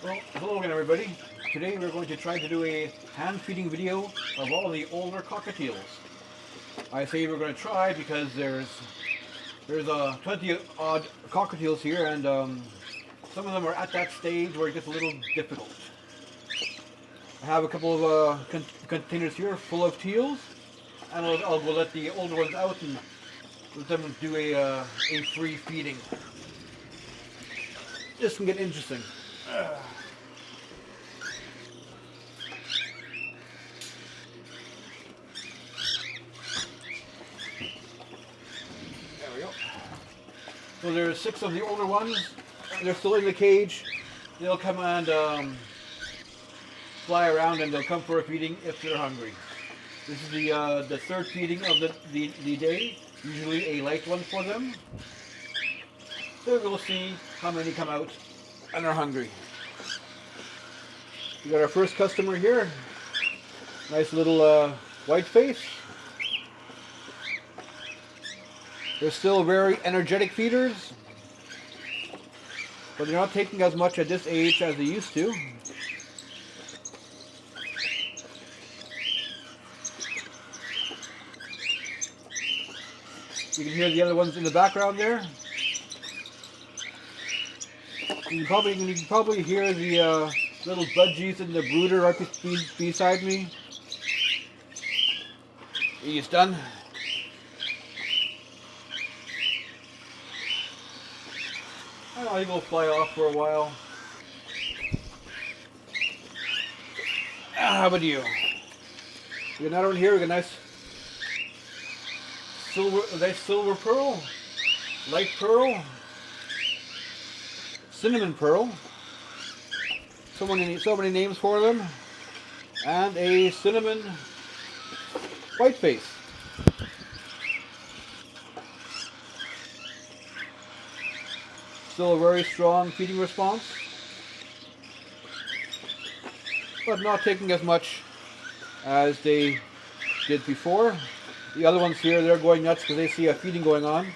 Well, hello again everybody. Today we're going to try to do a hand feeding video of all the older cockatiels. I say we're going to try because there's 20 odd cockatiels here, and some of them are at that stage where it gets a little difficult. I have a couple of containers here full of teals, and I'll go let the older ones out and let them do a free feeding. This can get interesting. There we go. So there's 6 of the older ones. They're still in the cage. They'll come and fly around, and they'll come for a feeding if they're hungry. This is the third feeding of the day. Usually a light one for them. So we'll see how many come out and are hungry. We got our first customer here. Nice little white face. They're still very energetic feeders, but they're not taking as much at this age as they used to. You can hear the other ones in the background there. You can probably hear the little budgies in the brooder right beside me. He's done. I don't know, he will fly off for a while. How about you? We got another one here. We got a nice silver pearl, light pearl, cinnamon pearl. So many names for them, and a cinnamon white face. Still a very strong feeding response, but not taking as much as they did before. The other ones here, they're going nuts because they see a feeding going on.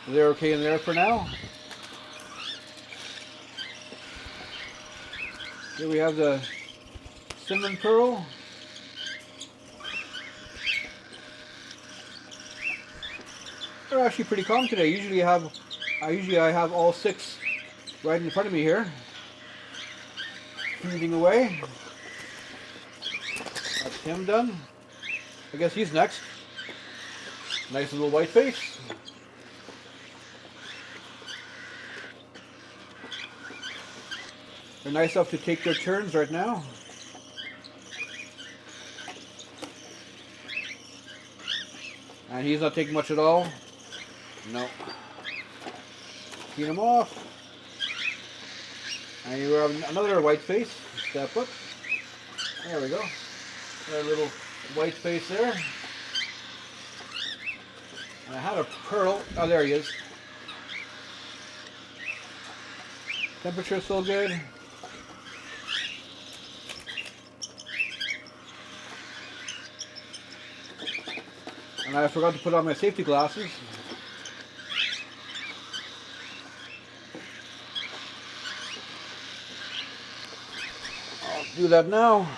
They're okay in there for now. Here we have the cinnamon pearl. They're actually pretty calm today. Usually I have all 6 right in front of me here, feeding away. That's him done. I guess he's next. Nice little white face. They're nice enough to take their turns right now. And he's not taking much at all. No. Clean him off. And you have another white face. Step up. There we go. Got a little white face there. And I had a pearl. Oh, there he is. Temperature still good. And I forgot to put on my safety glasses. I'll do that now.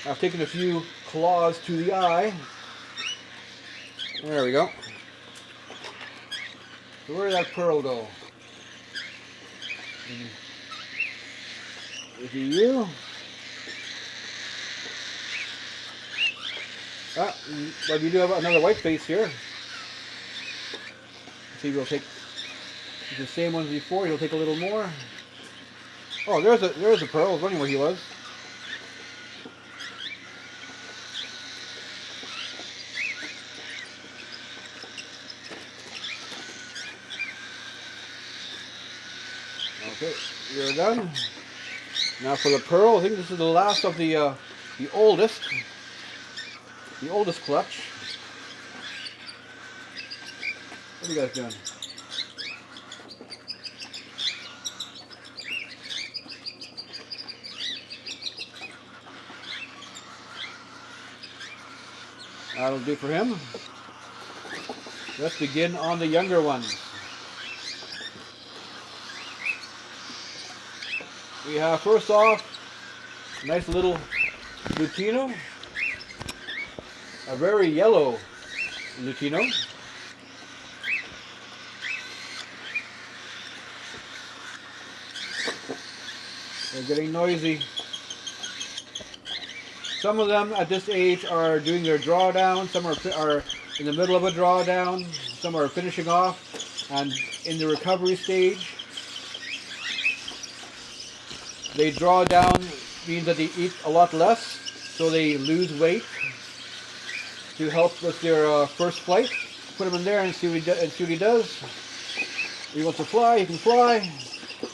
I've taken a few claws to the eye. There we go. So where did that pearl go? Is it you? But we do have another white face here. Let's see, we'll take the same ones before. He'll take a little more. Oh, there's a pearl. I was wondering where he was. Okay, we're done. Now for the pearl, I think this is the last of the oldest clutch. What are you guys doing? That'll do for him. Let's begin on the younger ones. We have first off, nice little Lutino, a very yellow Lutino. They're getting noisy. Some of them at this age are doing their drawdown, some are in the middle of a drawdown, some are finishing off and in the recovery stage. They draw down means that they eat a lot less, so they lose weight to help with their first flight. Put him in there and see what he does. If he wants to fly, he can fly.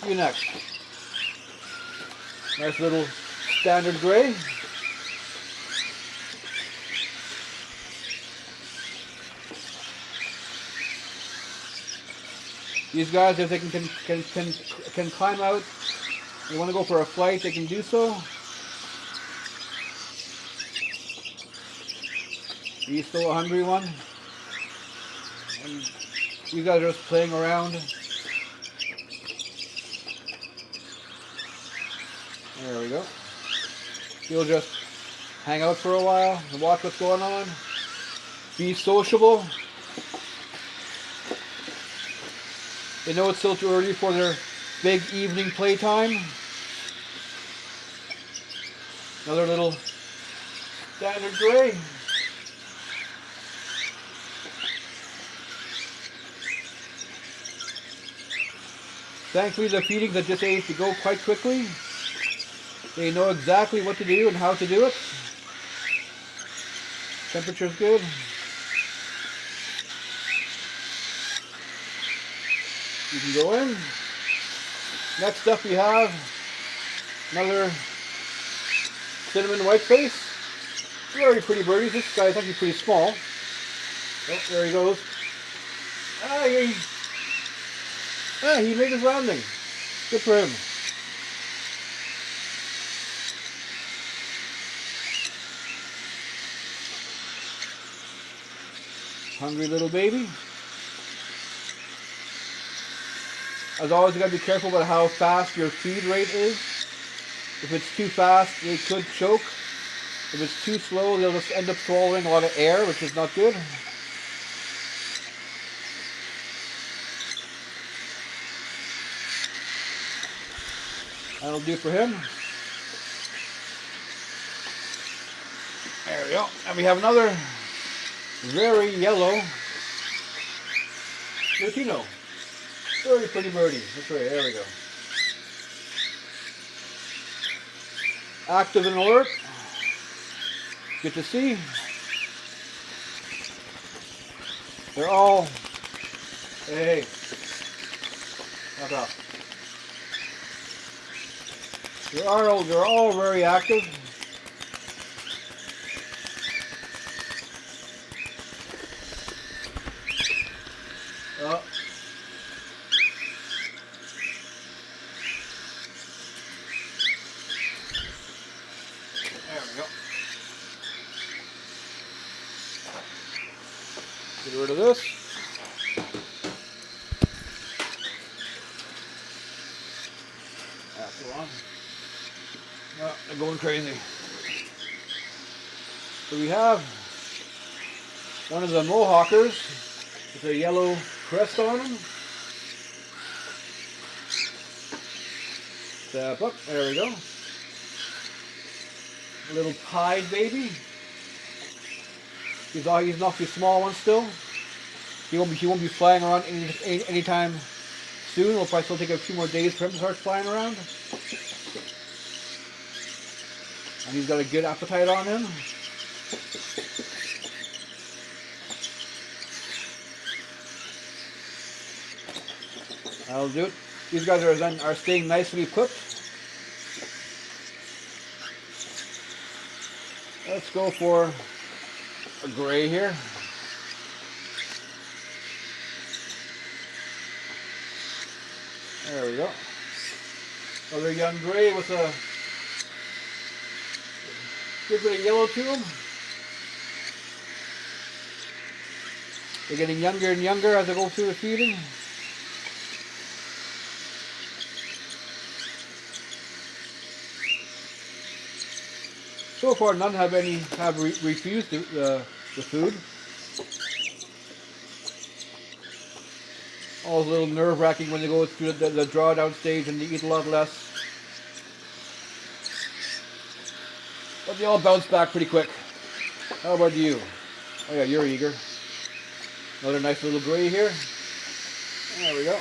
You next. Nice little standard gray. These guys, if they can climb out, they want to go for a flight, they can do so. He's still a hungry one. And you guys are just playing around. There we go. He'll just hang out for a while and watch what's going on. Be sociable. They know it's still too early for their big evening playtime. Another little standard gray. Thankfully, the feedings at this age to go quite quickly. They know exactly what to do and how to do it. Temperature's good. You can go in. Next up we have another cinnamon whiteface. Very pretty birdies. This guy's actually pretty small. Oh, there he goes. He made his landing. Good for him. Hungry little baby. As always, you gotta be careful about how fast your feed rate is. If it's too fast, they could choke. If it's too slow, they'll just end up swallowing a lot of air, which is not good. That'll do for him. There we go. And we have another very yellow Lutino. Very pretty birdie. That's right, there we go. Active and alert. Good to see. They're all, hey, knock off. They're all very active. There we go. Get rid of this. That's the one. Oh, they're going crazy. So we have one of the Mohawkers with a yellow crest on him. Step up. There we go. A little pied baby. He's an awfully small one still. He won't be flying around anytime soon. It'll probably still take a few more days for him to start flying around. And he's got a good appetite on him. That'll do it. These guys are staying nicely equipped. Let's go for a gray here. There we go. Another young gray with a good bit of yellow to them. They're getting younger and younger as they go through the feeding. So far, none have refused the food. Always a little nerve-wracking when they go through the drawdown stage and they eat a lot less. But they all bounce back pretty quick. How about you? Oh yeah, you're eager. Another nice little gray here. There we go.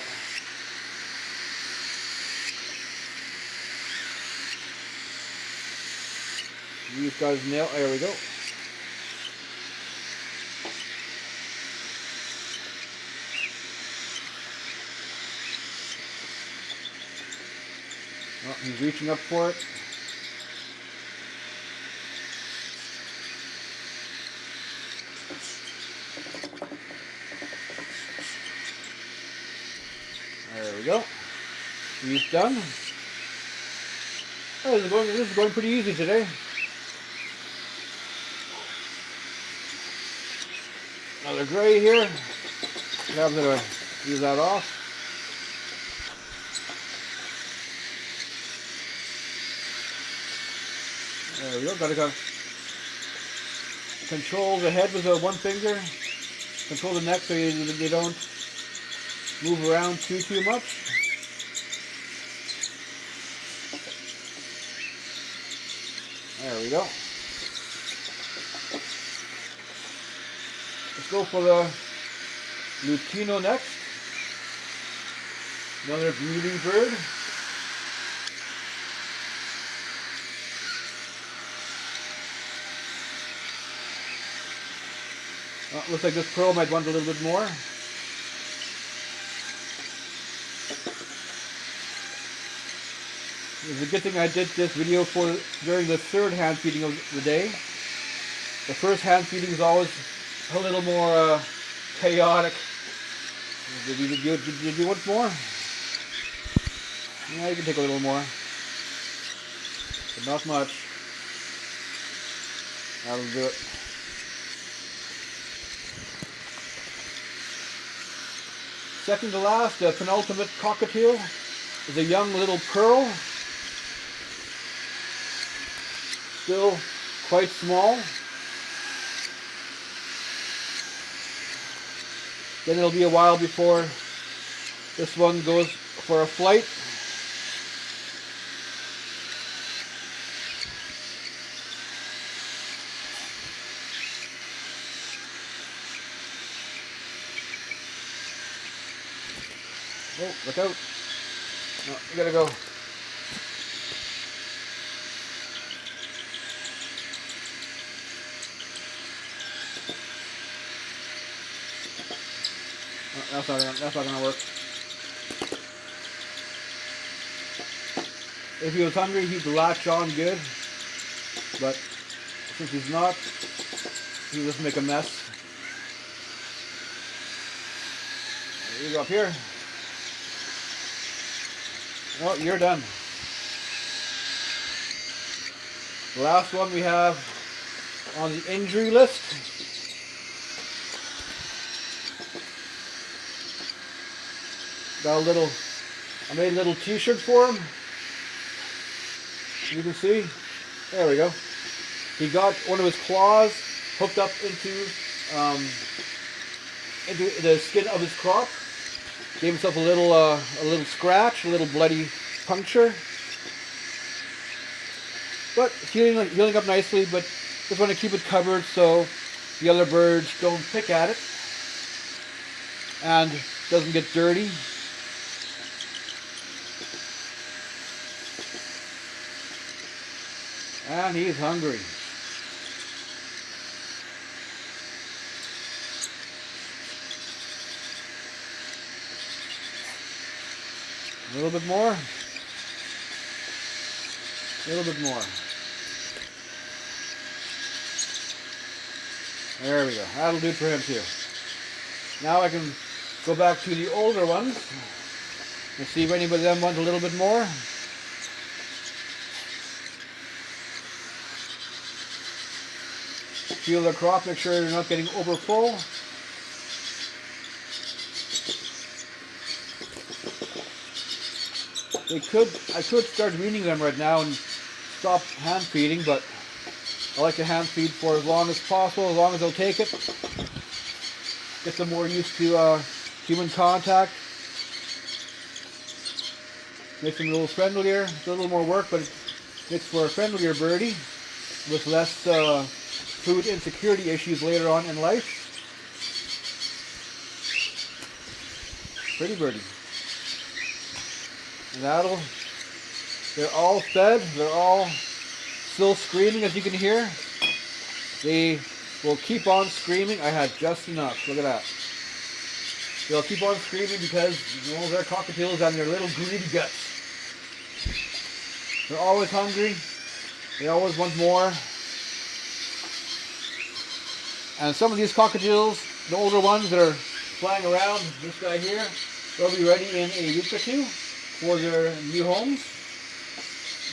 These guys nail. There we go. Oh, he's reaching up for it. There we go. He's done. Oh, this is going pretty easy today. Another gray here. I'm going to use that off. There we go. Got to control the head with one finger. Control the neck so they don't move around too much. There we go. Let's go for the Lutino next. Another breeding bird. Looks like this pearl might want a little bit more. It's a good thing I did this video during the third hand feeding of the day. The first hand feeding is always a little more chaotic. Did you want more? Yeah, you can take a little more, but not much. That'll do it. Second to last, the penultimate cockatiel is a young little pearl. Still quite small. Then it'll be a while before this one goes for a flight. Oh, look out. No, you gotta go. Oh, that's not gonna work. If he was hungry, he'd latch on good. But since he's not, he'll just make a mess. You go up here. Oh, you're done. The last one we have on the injury list. Got I made a little t-shirt for him. You can see. There we go. He got one of his claws hooked up into the skin of his crop. Gave himself a little scratch, a little bloody puncture. But healing up nicely, but just want to keep it covered so the other birds don't pick at it and doesn't get dirty. And he's hungry. A little bit more. A little bit more. There we go. That'll do it for him too. Now I can go back to the older ones and see if anybody of them wants a little bit more. Feel the crop, make sure they're not getting over full. I could start weaning them right now and stop hand feeding, but I like to hand feed for as long as possible, as long as they'll take it. Get them more used to human contact. Makes them a little friendlier. It's a little more work, but it makes for a friendlier birdie with less food insecurity issues later on in life. Pretty birdie. And they're all fed. They're all still screaming, as you can hear. They will keep on screaming. I had just enough. Look at that. They'll keep on screaming because, you know, they're cockatiels and their little greedy guts. They're always hungry. They always want more. And some of these cockatiels, the older ones that are flying around, this guy here, they'll be ready in a week or two for their new homes.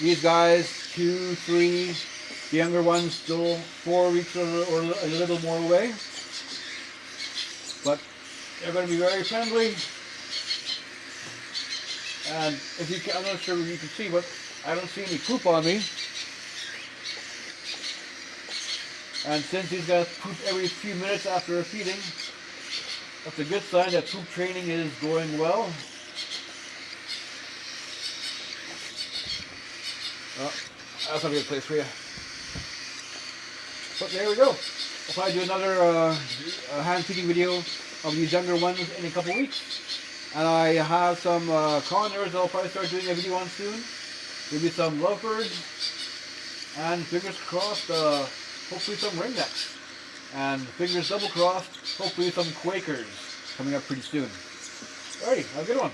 These guys, 2, 3, the younger ones still 4 weeks or a little more away. But they're going to be very friendly. And if you can, I'm not sure if you can see, but I don't see any poop on me. And since he's got to poop every few minutes after a feeding, that's a good sign that poop training is going well. Oh, that's not a good place for you. But there we go. I'll probably do another hand feeding video of these younger ones in a couple weeks. And I have some condors I'll probably start doing a video on soon. Maybe some lovebirds. And fingers crossed, hopefully some ringnecks. And fingers double crossed, hopefully some Quakers coming up pretty soon. Alrighty, have a good one.